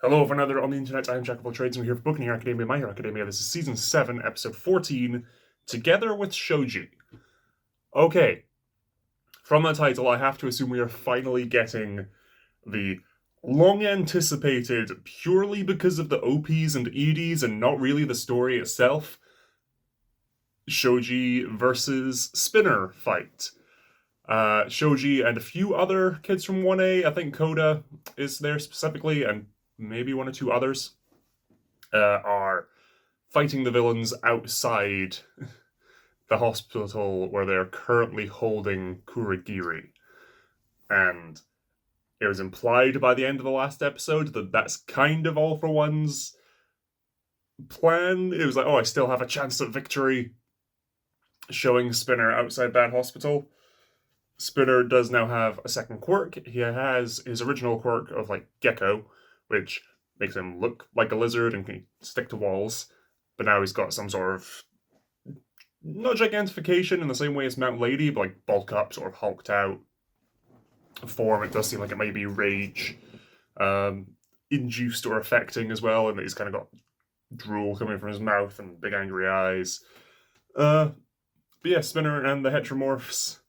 Hello for another on the internet. I am Jack of all trades. I'm here for Book in Hero Academia, My Hero Academia. This is Season 7, Episode 14, Together with Shoji. Okay, from that title, I have to assume we are finally getting the long-anticipated, purely because of the OPs and EDs and not really the story itself, Shoji versus Spinner fight. Shoji and a few other kids from 1A, I think Koda is there specifically, and maybe one or two others, are fighting the villains outside the hospital where they're currently holding Kurogiri. And it was implied by the end of the last episode that that's kind of All for One's plan. It was like, oh, I still have a chance at victory, showing Spinner outside that hospital. Spinner does now have a second quirk. He has his original quirk of, like, Gecko, which makes him look like a lizard and can stick to walls. But now he's got some sort of, not gigantification in the same way as Mount Lady, but like bulk up, sort of hulked out form. It does seem like it might be rage induced or affecting as well, and that he's kind of got drool coming from his mouth and big angry eyes. But yeah, Spinner and the Heteromorphs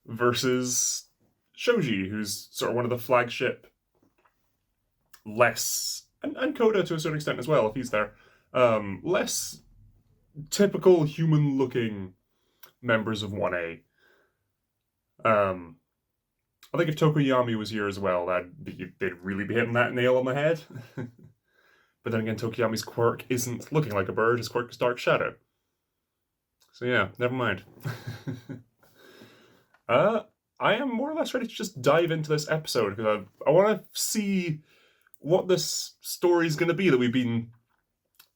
versus Shoji, who's sort of one of the flagship less, and Koda to a certain extent as well, if he's there, less typical human-looking members of 1A. I think if Tokoyami was here as well, they'd really be hitting that nail on the head. But then again, Tokoyami's quirk isn't looking like a bird, his quirk is Dark Shadow. So yeah, never mind. I am more or less ready to just dive into this episode, because I want to see what this story's going to be that we've been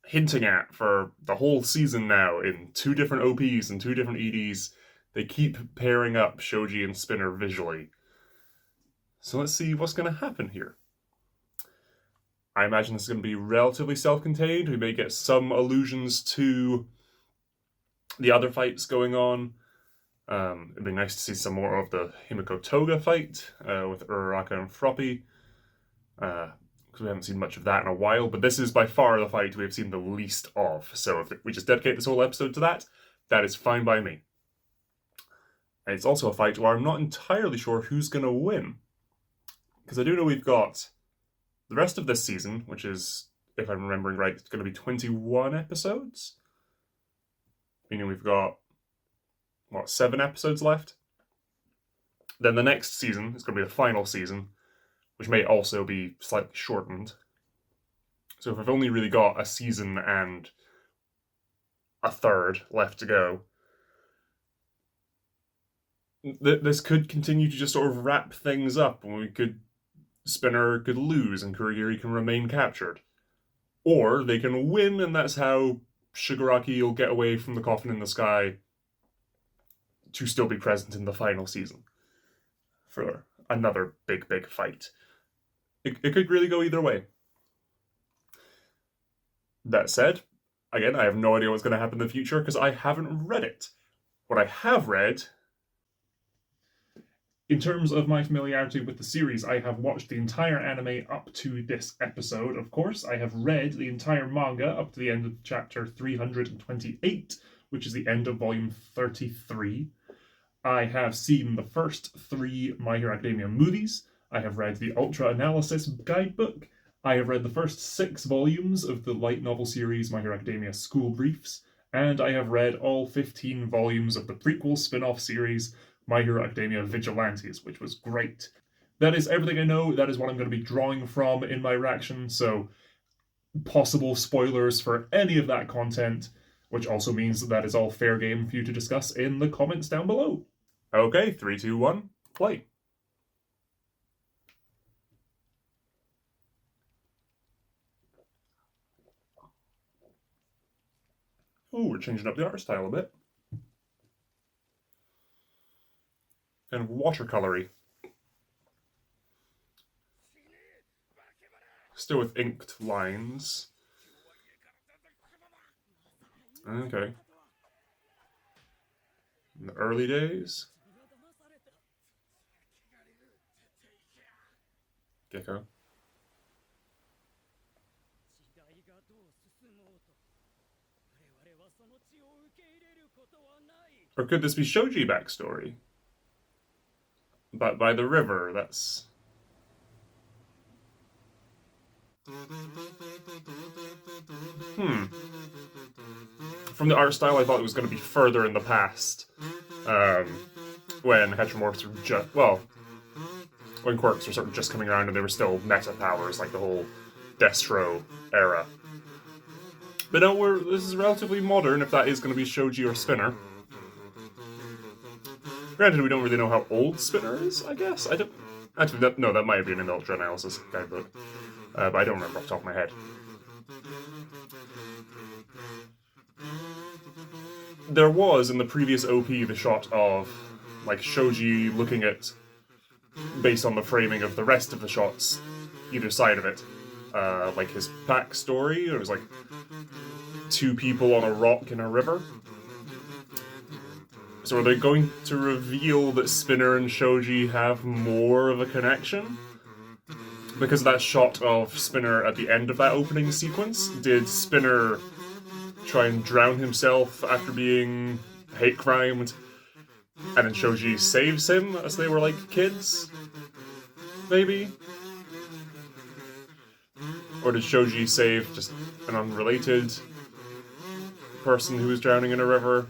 hinting at for the whole season now in two different OPs and two different EDs. They keep pairing up Shoji and Spinner visually. So let's see what's going to happen here. I imagine this is going to be relatively self-contained. We may get some allusions to the other fights going on. It'd be nice to see some more of the Himiko Toga fight with Uraraka and Froppy. Because we haven't seen much of that in a while, but this is by far the fight we've seen the least of. So if we just dedicate this whole episode to that, that is fine by me. And it's also a fight where I'm not entirely sure who's going to win. Because I do know we've got the rest of this season, which is, if I'm remembering right, it's going to be 21 episodes. Meaning we've got, 7 episodes left? Then the next season is going to be the final season, which may also be slightly shortened. So if I've only really got a season and a third left to go, this could continue to just sort of wrap things up, and Spinner could lose and Kurogiri can remain captured. Or they can win, and that's how Shigaraki will get away from the coffin in the sky to still be present in the final season for another big, big fight. It could really go either way. That said, again, I have no idea what's going to happen in the future because I haven't read it. What I have read, in terms of my familiarity with the series, I have watched the entire anime up to this episode, of course. I have read the entire manga up to the end of chapter 328, which is the end of volume 33. I have seen the first 3 My Hero Academia movies. I have read the Ultra Analysis guidebook. I have read the first 6 volumes of the light novel series My Hero Academia School Briefs. And I have read all 15 volumes of the prequel spin-off series My Hero Academia Vigilantes, which was great. That is everything I know. That is what I'm going to be drawing from in my reaction. So possible spoilers for any of that content, which also means that is all fair game for you to discuss in the comments down below. Okay, 3, 2, 1, play. Ooh, we're changing up the art style a bit. Kind of watercolory. Still with inked lines. Okay. In the early days. Gecko. Or could this be Shoji backstory? But by the river, that's... From the art style, I thought it was going to be further in the past. When Heteromorphs were just... Well, when quirks were sort of just coming around and they were still meta powers, like the whole Destro era. But no, this is relatively modern, if that is going to be Shoji or Spinner. Granted, we don't really know how old Spinner is, I guess. I don't... Actually, that might be in an Ultra Analysis guidebook. But I don't remember off the top of my head. There was, in the previous OP, the shot of, like, Shoji looking at, based on the framing of the rest of the shots, either side of it, like his backstory. It was like 2 people on a rock in a river. So are they going to reveal that Spinner and Shoji have more of a connection? Because of that shot of Spinner at the end of that opening sequence, did Spinner try and drown himself after being hate crimed, and then Shoji saves him as they were like kids? Maybe? Or did Shoji save just an unrelated person who was drowning in a river?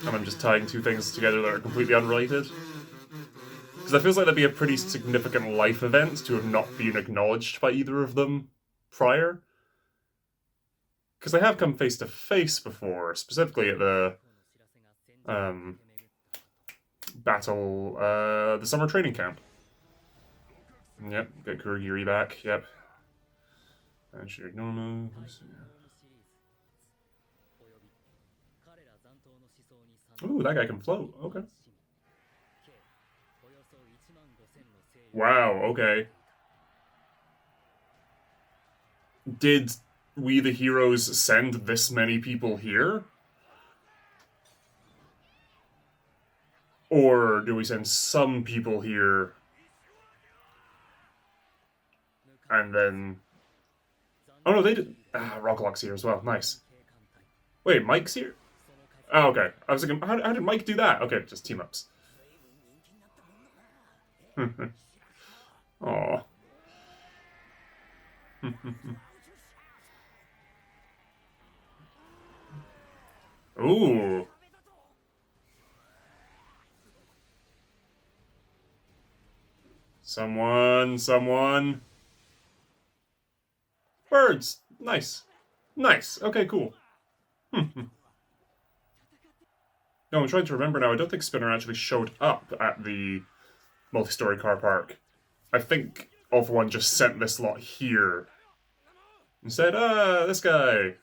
And I'm just tying 2 things together that are completely unrelated? Because that feels like that'd be a pretty significant life event to have not been acknowledged by either of them prior. Because they have come face to face before, specifically at the battle, the summer training camp. Yep, get Kurogiri back, yep. And should ignore moves. Ooh, that guy can float, okay. Wow, okay. Did we the heroes send this many people here? Or do we send some people here and then... Oh no, they did... Rocklock's here as well, nice. Wait, Mike's here? Oh, okay. I was thinking, how did Mike do that? Okay, just team-ups. Aww. Ooh. Someone. Birds. Nice. Nice. Okay, cool. No, I'm trying to remember now. I don't think Spinner actually showed up at the multi-story car park. I think All For One just sent this lot here and said, this guy.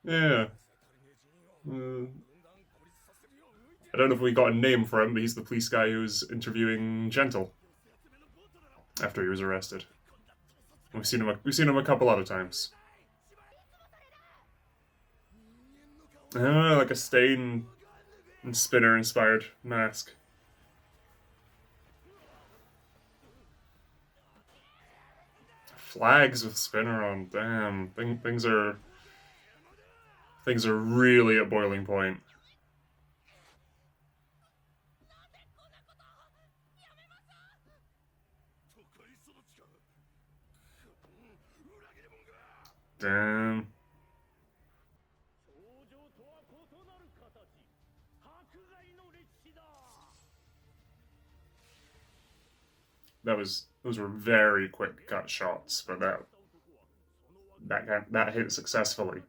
Yeah. I don't know if we got a name for him, but he's the police guy who's interviewing Gentle after he was arrested. We've seen him a couple other times. Like a Stain and Spinner inspired mask. Flags with Spinner on. Damn, things are really at boiling point. Damn. Those were very quick cut shots, but that hit successfully.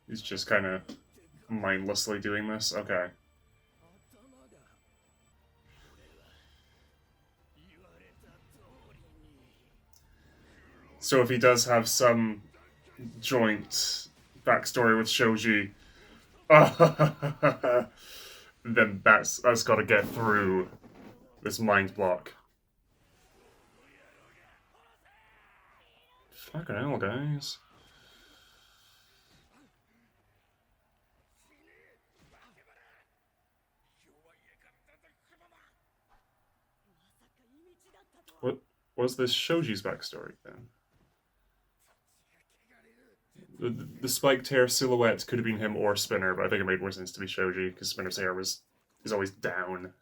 He's just kind of mindlessly doing this? Okay. So if he does have some joint backstory with Shoji, then that's got to get through this mind block. Fucking hell, guys. Was this Shoji's backstory then? The spiked hair silhouette could have been him or Spinner, but I think it made more sense to be Shoji because Spinner's hair is always down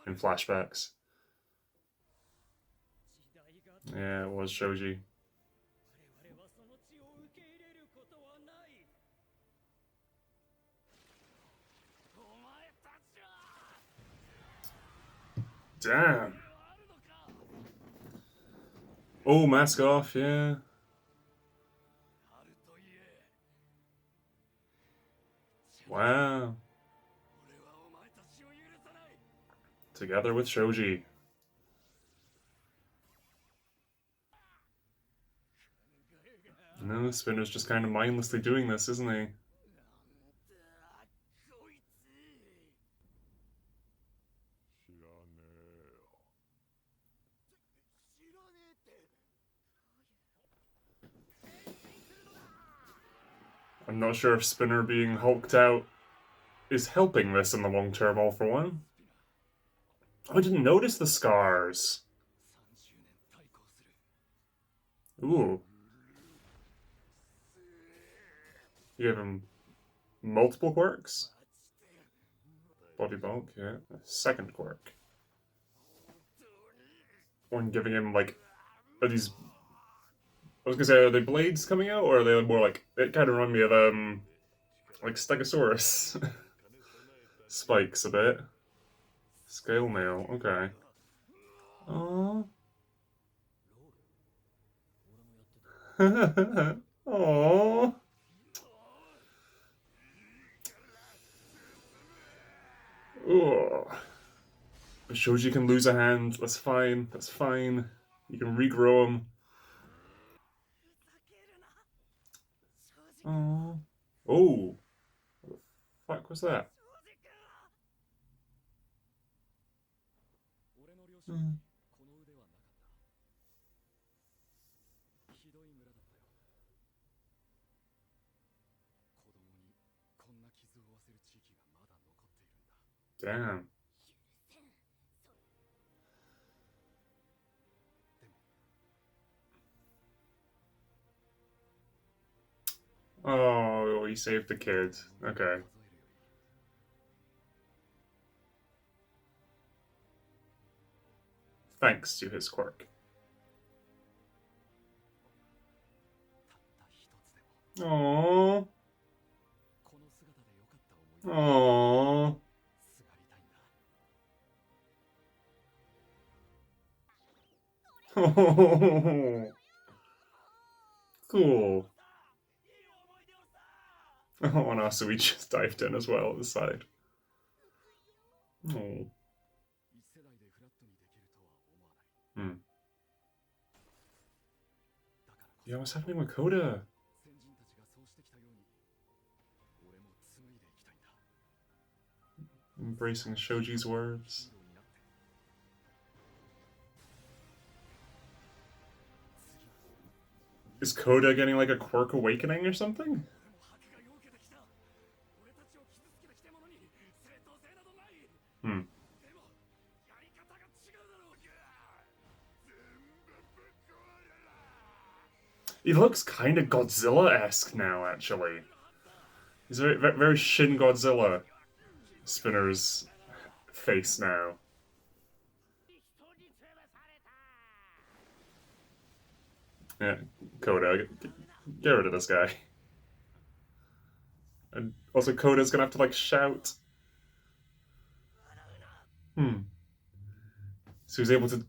in flashbacks. Yeah, it was Shoji. Damn. Oh, mask off, yeah. Wow. Together with Shoji. No, Spinner's just kind of mindlessly doing this, isn't he? I'm not sure if Spinner being hulked out is helping this in the long term, all for one. Oh, I didn't notice the scars. Ooh. You gave him multiple quirks? Body bulk, yeah. A second quirk. One giving him, like, are these... I was gonna say, are they blades coming out, or are they more like... It kind of remind me of, like, Stegosaurus. Spikes a bit. Scale mail, okay. Aww. Aww. Ooh. Shoji can lose a hand, that's fine, that's fine. You can regrow him. Aww. Oh. What the fuck was that? Hmm. Damn. Oh, he saved the kid. Okay. Thanks to his quirk. Aww. Aww. Oh. Cool. Oh, and also we just dived in as well at the side. Oh. Hmm. Yeah, what's happening with Koda? Embracing Shoji's words. Is Koda getting like a quirk awakening or something? Hmm. He looks kind of Godzilla-esque now, actually. He's very, very Shin Godzilla. Spinner's face now. Yeah, Koda, get rid of this guy. And also Koda's gonna have to, like, shout. Hmm. So he's able to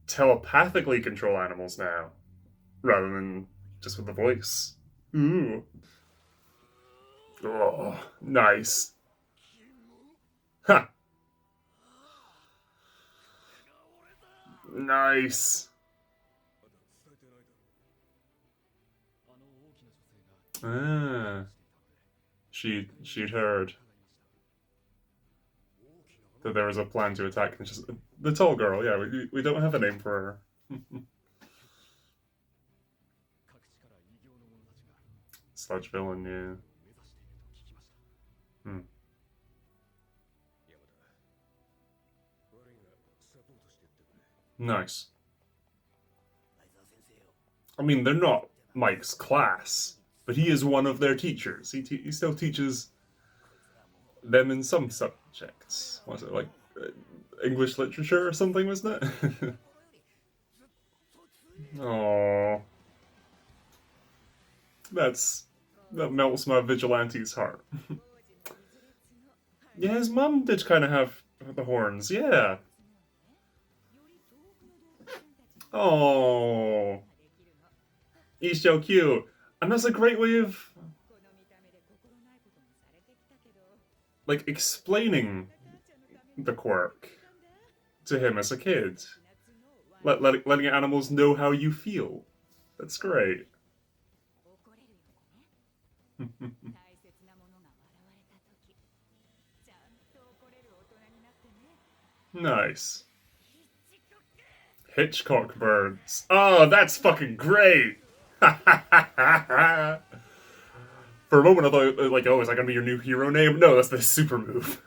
telepathically control animals now, rather than just with the voice. Ooh. Oh, nice. Ha! Nice. Ah. She'd heard that there was a plan to attack the tall girl. Yeah, we don't have a name for her. Sludge villain, yeah. Hmm. Nice. I mean, they're not Mike's class, but he is one of their teachers. He still teaches them in some subjects. Was it like English literature or something, wasn't it? Oh, that melts my Vigilante's heart. Yeah, his mum did kind of have the horns. Yeah. Oh, he's so cute, and that's a great way of like explaining the quirk to him as a kid. Letting animals know how you feel. That's great. Nice. Hitchcock birds. Oh, that's fucking great! For a moment I thought, like, oh, is that gonna be your new hero name? No, that's the super move.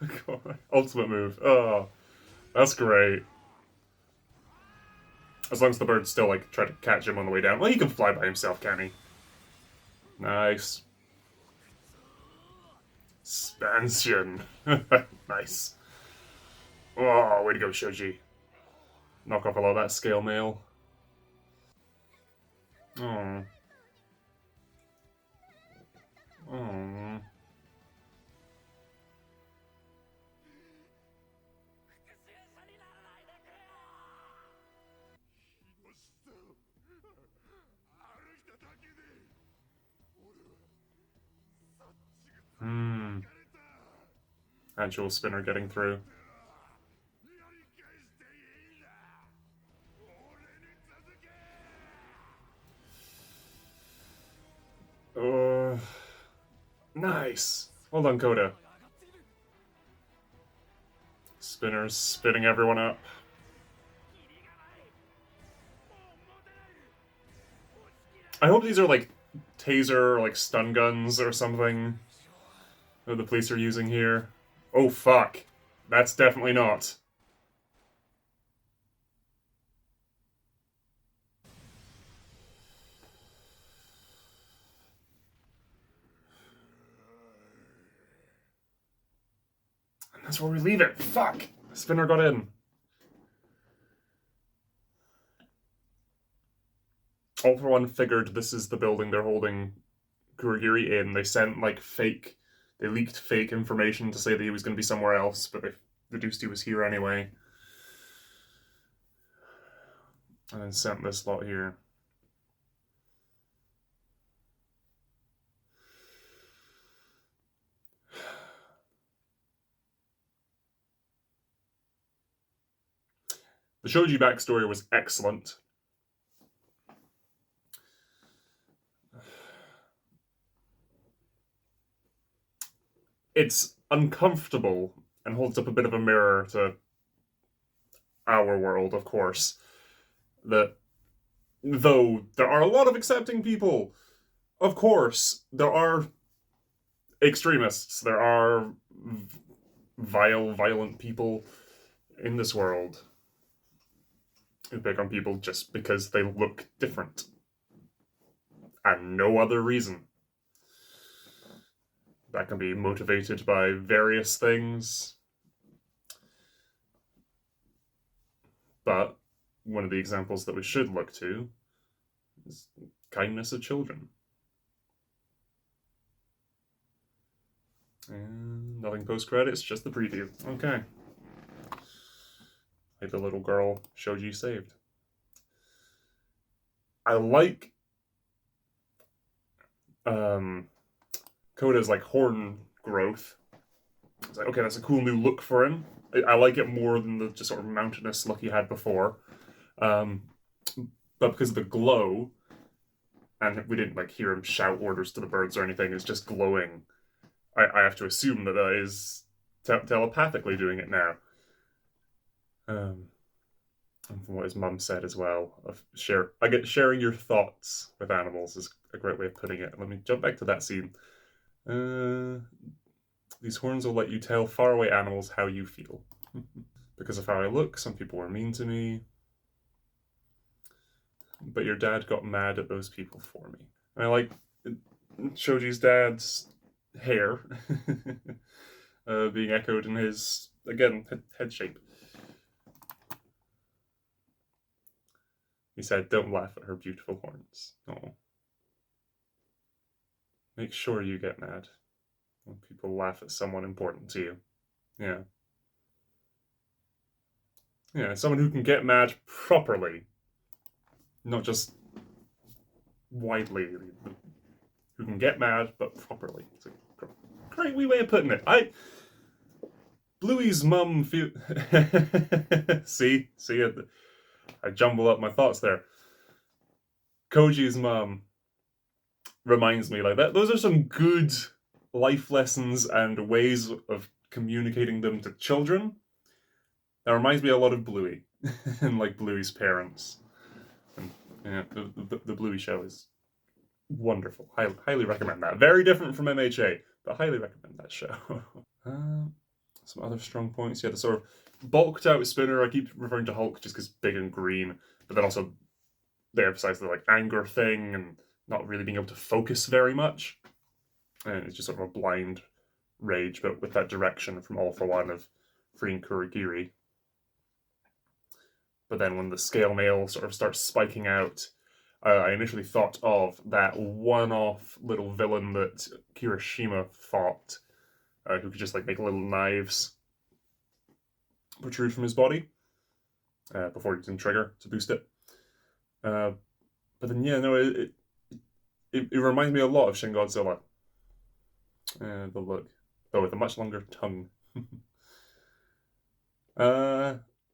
Ultimate move. Oh, that's great. As long as the birds still, like, try to catch him on the way down. Well, he can fly by himself, can he? Nice. Expansion. Nice. Oh, way to go, Shoji. Knock off a lot of that scale mail. Oh. Oh. Hmm. Actual spinner getting through. Nice. Well done, Koda. Spinner's spinning everyone up. I hope these are like taser or like stun guns or something that the police are using here. Oh fuck. That's definitely not. And that's where we leave it. Fuck. Spinner got in. All for One figured this is the building they're holding Kurogiri in. They sent like fake, they leaked fake information to say that he was going to be somewhere else, but they deduced he was here anyway. And then sent this lot here. The Shoji backstory was excellent. It's uncomfortable and holds up a bit of a mirror to our world, of course. That though there are a lot of accepting people, of course, there are extremists. There are violent people in this world who pick on people just because they look different. And no other reason. That can be motivated by various things. But one of the examples that we should look to is kindness of children. And nothing post-credits, just the preview. Okay. Like the little girl Shoji saved. I like Koda's like horn growth. It's like, okay, that's a cool new look for him. I like it more than the just sort of mountainous look he had before. But because of the glow, and we didn't like hear him shout orders to the birds or anything, it's just glowing. I have to assume that that is telepathically doing it now. And from what his mum said as well, sharing your thoughts with animals is a great way of putting it. Let me jump back to that scene. These horns will let you tell faraway animals how you feel. Because of how I look, some people were mean to me. but your dad got mad at those people for me. And I like Shoji's dad's hair being echoed in his, again, head shape. He said, "Don't laugh at her beautiful horns." Oh. Make sure you get mad when people laugh at someone important to you. Yeah. Yeah, someone who can get mad properly. Not just widely. Who can get mad, but properly. It's a great wee way of putting it. Bluey's mum feel... See, I jumble up my thoughts there. Koji's mum reminds me like that. Those are some good life lessons and ways of communicating them to children. That reminds me a lot of Bluey and like Bluey's parents. And yeah, the Bluey show is wonderful. Highly recommend that. Very different from MHA, but highly recommend that show. Some other strong points. Yeah, the sort of bulked out Spinner. I keep referring to Hulk just because big and green, but then also they emphasize the like anger thing and not really being able to focus very much. And it's just sort of a blind rage, but with that direction from All for One of freeing Kurogiri. But then when the scale mail sort of starts spiking out, I initially thought of that one-off little villain that Kirishima fought, who could just like make little knives protrude from his body before using Trigger to boost it. But then, yeah, no, it reminds me a lot of Shin Godzilla. The look, though with a much longer tongue.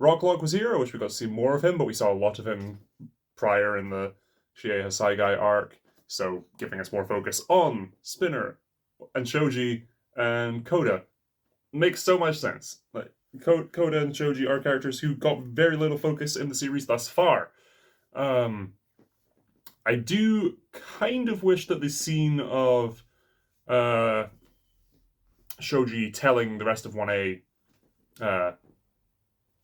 Rocklog was here. I wish we got to see more of him, but we saw a lot of him prior in the Shie Hasaigai arc, so giving us more focus on Spinner and Shoji and Koda makes so much sense. Like Koda and Shoji are characters who got very little focus in the series thus far. I do kind of wish that the scene of Shoji telling the rest of 1A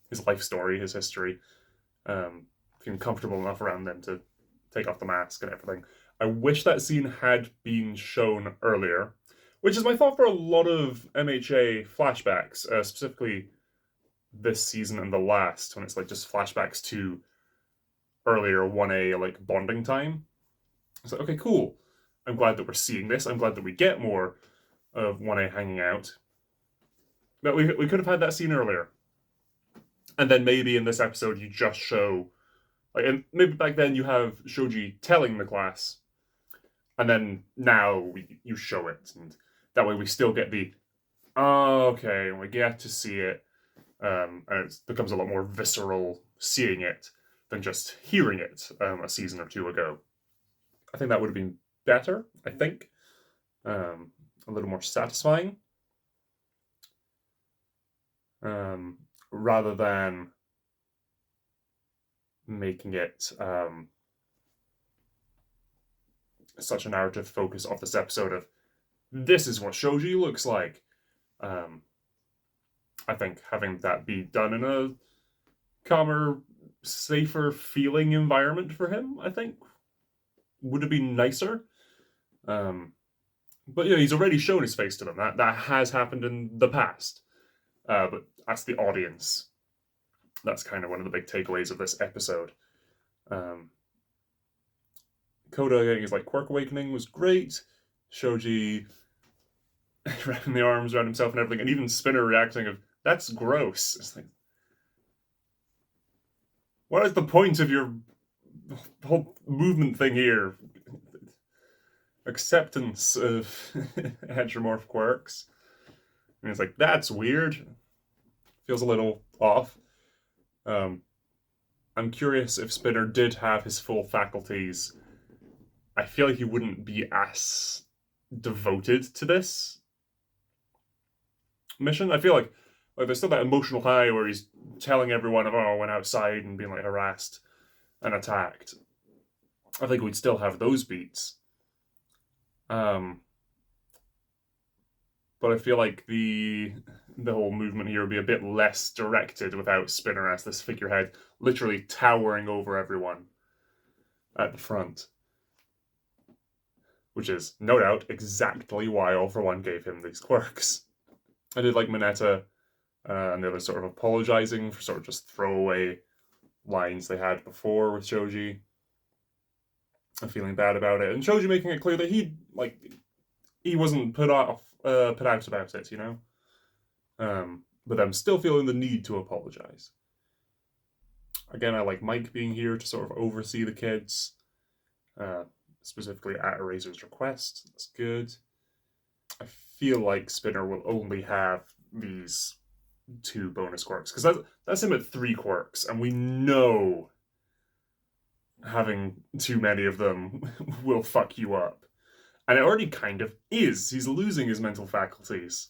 his life story, his history, feeling comfortable enough around them to take off the mask and everything. I wish that scene had been shown earlier, which is my thought for a lot of MHA flashbacks, specifically this season and the last, when it's like just flashbacks to earlier 1A like bonding time. It's like, okay, cool. I'm glad that we're seeing this. I'm glad that we get more of 1A hanging out. But we could have had that scene earlier. And then maybe in this episode you just show, like, and maybe back then you have Shoji telling the class, and then now you show it, and that way we still get the, okay, we get to see it, and it becomes a lot more visceral seeing it than just hearing it a season or two ago. I think that would have been better, I think. A little more satisfying. Rather than making it such a narrative focus of this episode of, this is what Shoji looks like. I think having that be done in a calmer, safer feeling environment for him, I think, would have been nicer. But yeah, he's already shown his face to them. That has happened in the past. But as the audience, that's kind of one of the big takeaways of this episode. Koda getting his like quirk awakening was great. Shoji wrapping the arms around himself and everything, and even Spinner reacting of, that's gross. It's like, what is the point of your whole movement thing here? Acceptance of heteromorph quirks. And it's like, that's weird. Feels a little off. I'm curious if Spinner did have his full faculties. I feel like he wouldn't be as devoted to this mission. I feel like there's still that emotional high where he's telling everyone, oh, I went outside and being like harassed and attacked. I think we'd still have those beats. But I feel like the whole movement here would be a bit less directed without Spinner as this figurehead literally towering over everyone. at the front. Which is, no doubt, exactly why All For One gave him these quirks. I did like Mineta and the others sort of apologizing for sort of just throwaway lines they had before with Shoji. And feeling bad about it. And Shoji making it clear that he wasn't put out about it, you know? But I'm still feeling the need to apologize. Again, I like Mike being here to sort of oversee the kids. Specifically at Eraser's request. That's good. I feel like Spinner will only have these 2 bonus quirks, because that's him at 3 quirks, and we know having too many of them will fuck you up. And it already kind of is. He's losing his mental faculties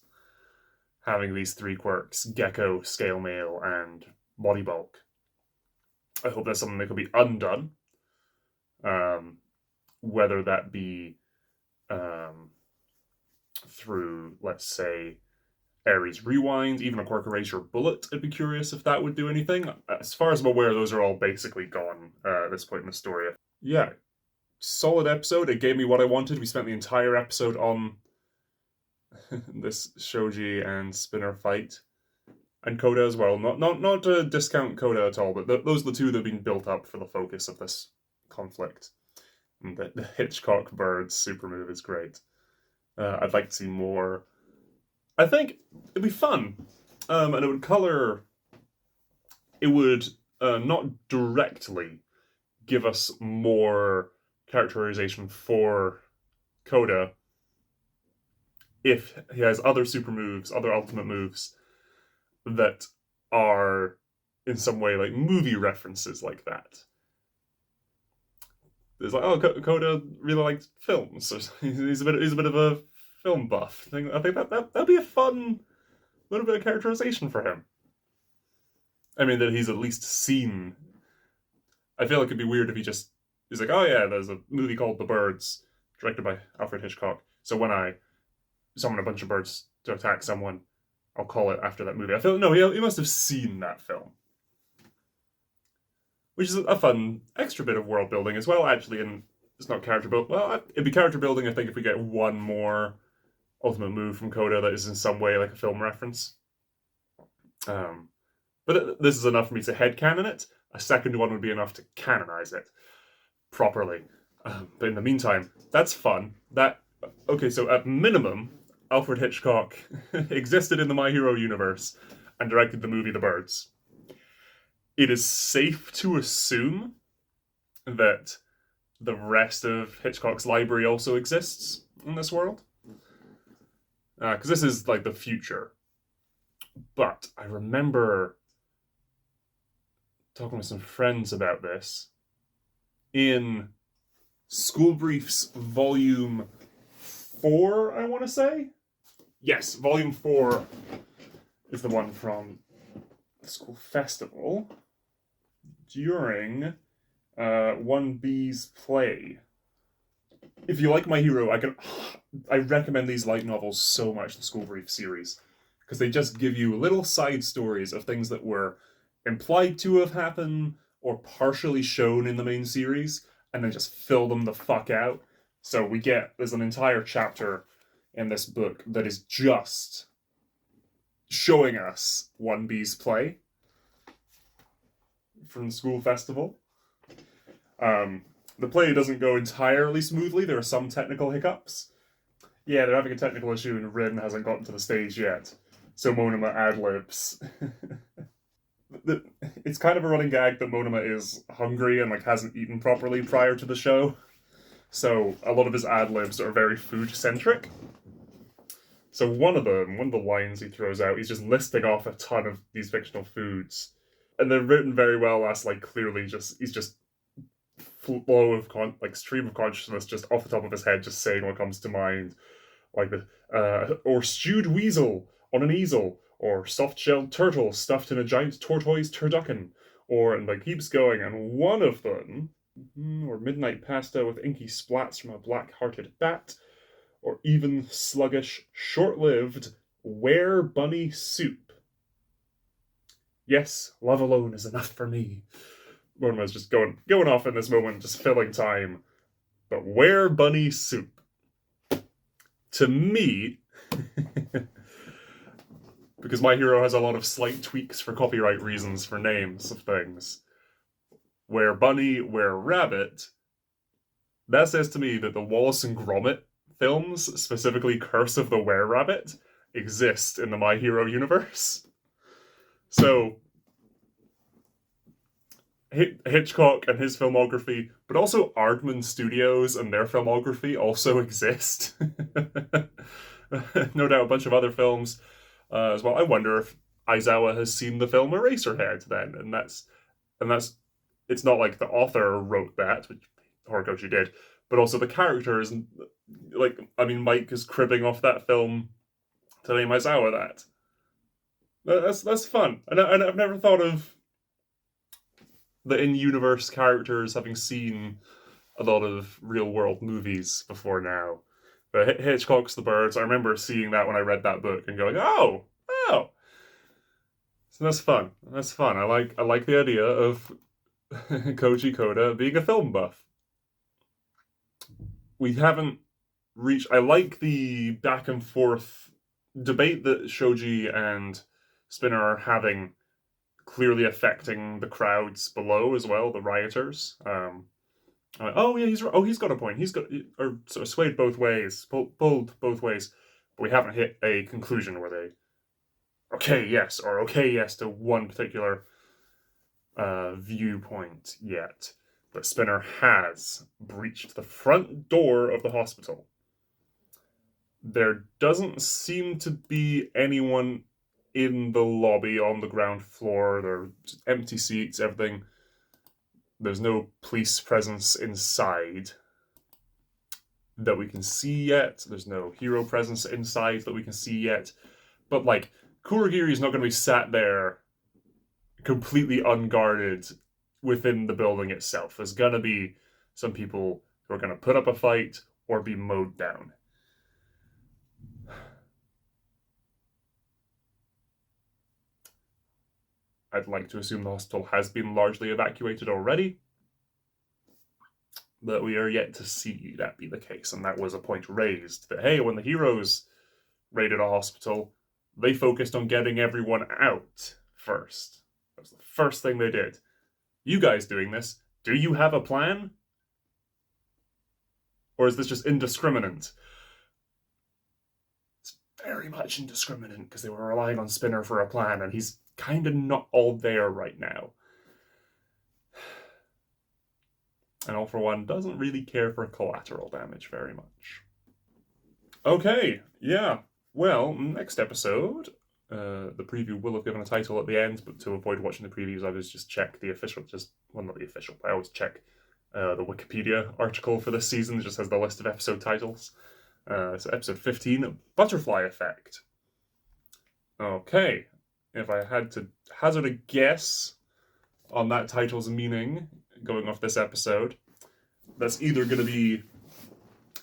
having these 3 quirks: Gecko, Scale Mail, and Body Bulk. I hope that's something that could be undone. Whether that be through, let's say, Ares Rewind, even a Quirk Erasure Bullet, I'd be curious if that would do anything. As far as I'm aware, those are all basically gone at this point in the story. Yeah, solid episode. It gave me what I wanted. We spent the entire episode on this Shoji and Spinner fight. And Koda as well. Not to discount Koda at all, but those are the 2 that have been built up for the focus of this conflict. And the Hitchcock Birds super move is great. I'd like to see more. I think it'd be fun. And it would color... It would not directly give us more characterization for Koda if he has other super moves, other ultimate moves, that are in some way like movie references like that. It's like, oh, Koda really likes films. So he's a bit of a film buff. I think that'd be a fun little bit of characterization for him. I mean, that he's at least seen. I feel like it'd be weird if he's like, oh yeah, there's a movie called The Birds, directed by Alfred Hitchcock. So when I summon a bunch of birds to attack someone, I'll call it after that movie. I feel, no, he must have seen that film. Which is a fun extra bit of world building as well, actually, and it's not character building. Well, it'd be character building, I think, if we get one more ultimate move from Koda that is in some way like a film reference. But this is enough for me to headcanon it. A second one would be enough to canonize it properly. But in the meantime, that's fun. Okay, so at minimum, Alfred Hitchcock existed in the My Hero universe and directed the movie The Birds. It is safe to assume that the rest of Hitchcock's library also exists in this world. Because this is like the future. But I remember talking with some friends about this in School Briefs Volume 4, I want to say? Yes, Volume 4 is the one from the school festival during 1B's play. If you like My Hero, I recommend these light novels so much, the School Brief series, because they just give you little side stories of things that were implied to have happened or partially shown in the main series, and then just fill them the fuck out. So there's an entire chapter in this book that is just showing us 1B's play from the school festival. The play doesn't go entirely smoothly. There are some technical hiccups. Yeah, they're having a technical issue and Rin hasn't gotten to the stage yet. So Monoma ad-libs. It's kind of a running gag that Monoma is hungry and hasn't eaten properly prior to the show. So a lot of his ad-libs are very food-centric. So one of the lines he throws out, he's just listing off a ton of these fictional foods. And they're written very well as clearly he's just flow of stream of consciousness just off the top of his head, just saying what comes to mind. Or stewed weasel on an easel, or soft-shelled turtle stuffed in a giant tortoise turducken, and keeps going. And one of them, or midnight pasta with inky splats from a black-hearted bat, or even sluggish, short-lived were bunny soup. Yes, love alone is enough for me. One was just going off in this moment, just filling time. But wear bunny soup. To me, because My Hero has a lot of slight tweaks for copyright reasons for names of things. Where bunny, where rabbit, that says to me that the Wallace and Gromit films, specifically Curse of the Were-Rabbit, exist in the My Hero universe. So, Hitchcock and his filmography, but also Aardman Studios and their filmography also exist. No doubt a bunch of other films as well. I wonder if Aizawa has seen the film Eraserhead then, and that's it's not like the author wrote that, which Horikoshi did, but also the characters, like, I mean, Mike is cribbing off that film to name Aizawa that. That's fun. And I've never thought of the in-universe characters having seen a lot of real-world movies before now. But Hitchcock's The Birds, I remember seeing that when I read that book and going, oh! So that's fun. That's fun. I like the idea of Koji Koda being a film buff. We haven't reached... I like the back and forth debate that Shoji and Spinner are having, clearly affecting the crowds below as well, the rioters. He's got a point. He's got, or sort of swayed both ways, pulled both ways, but we haven't hit a conclusion where they okay yes to one particular viewpoint yet. But Spinner has breached the front door of the hospital. There doesn't seem to be anyone in the lobby on the ground floor. There are empty seats, everything. There's no police presence inside that we can see yet. There's no hero presence inside that we can see yet. But, like, Kurogiri is not going to be sat there completely unguarded within the building itself. There's going to be some people who are going to put up a fight or be mowed down. I'd like to assume the hospital has been largely evacuated already, but we are yet to see that be the case. And that was a point raised, that, hey, when the heroes raided a hospital, they focused on getting everyone out first. That was the first thing they did. You guys doing this, do you have a plan? Or is this just indiscriminate? It's very much indiscriminate, because they were relying on Spinner for a plan, and he's kind of not all there right now. And All For One doesn't really care for collateral damage very much. Okay, yeah. Well, next episode, the preview will have given a title at the end, but to avoid watching the previews, I always just check the official, not the official, I always check the Wikipedia article for this season. It just has the list of episode titles. So episode 15, Butterfly Effect. Okay. If I had to hazard a guess on that title's meaning, going off this episode, that's either going to be...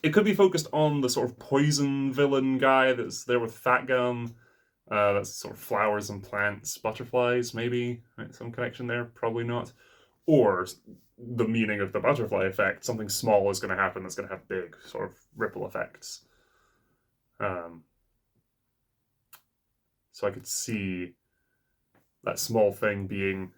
It could be focused on the sort of poison villain guy that's there with Fat Gum. That's sort of flowers and plants, butterflies, maybe. Right, some connection there, probably not. Or the meaning of the butterfly effect, something small is going to happen that's going to have big sort of ripple effects. So I could see that small thing being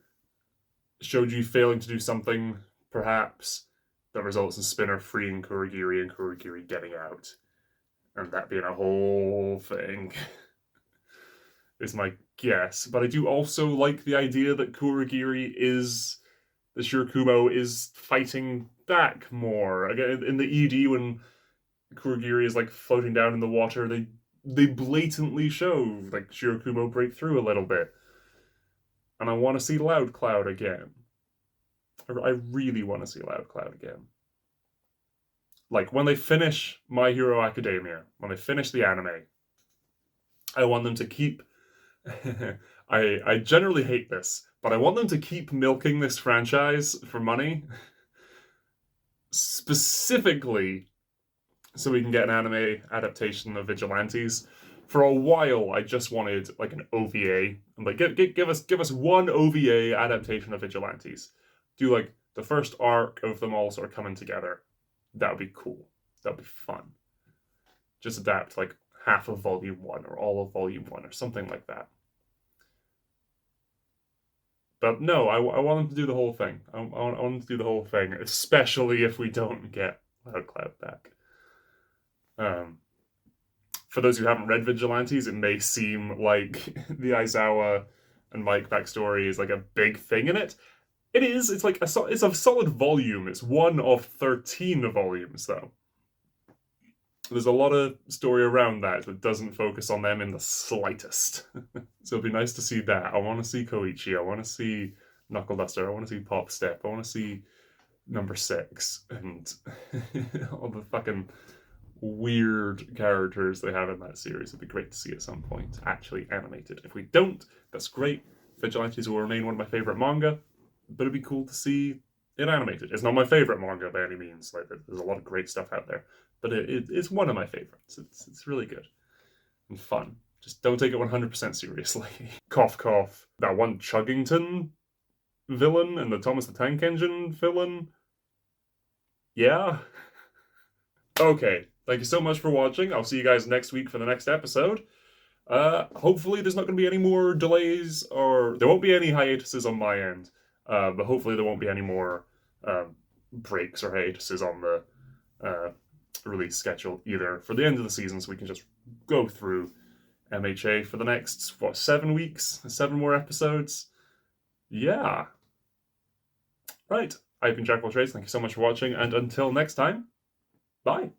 Shoji failing to do something, perhaps, that results in Spinner freeing Kurogiri and Kurogiri getting out. And that being a whole thing is my guess. But I do also like the idea that Kurogiri the Shirakumo is fighting back more. Again, in the ED, when Kurogiri is like floating down in the water, they blatantly show like Shirakumo break through a little bit. And I want to see Loud Cloud again. I really want to see Loud Cloud again. Like, when they finish My Hero Academia, when they finish the anime, I want them to keep... I generally hate this, but I want them to keep milking this franchise for money. Specifically, so we can get an anime adaptation of Vigilantes. For a while, I just wanted like an OVA. I'm like, give us one OVA adaptation of Vigilantes. do like the first arc of them all sort of coming together. That would be cool. That would be fun. Just adapt like half of Volume 1 or all of Volume 1 or something like that. But no, I want them to do the whole thing. I want them to do the whole thing, especially if we don't get Loud Cloud back. For those who haven't read Vigilantes, it may seem like the Aizawa and Mike backstory is like a big thing in it. It is. It's like it's a solid volume. It's one of 13 volumes, though. There's a lot of story around that doesn't focus on them in the slightest. So it'd be nice to see that. I want to see Koichi. I want to see Knuckle Duster. I want to see Pop Step. I want to see Number 6 and all the fucking weird characters they have in that series. It'd be great to see at some point actually animated. If we don't, that's great. Vigilantes will remain one of my favorite manga, but it'd be cool to see it animated. It's not my favorite manga by any means. Like, there's a lot of great stuff out there, but it's one of my favorites. It's really good and fun. Just don't take it 100% seriously. Cough cough. That one Chuggington villain and the Thomas the Tank Engine villain. Yeah. Okay. Thank you so much for watching. I'll see you guys next week for the next episode. Hopefully there's not going to be any more delays, or there won't be any hiatuses on my end. But hopefully there won't be any more breaks or hiatuses on the release schedule either for the end of the season, so we can just go through MHA for the next, 7 weeks? 7 more episodes? Yeah. Right. I've been Jack Trades. Thank you so much for watching, and until next time, bye.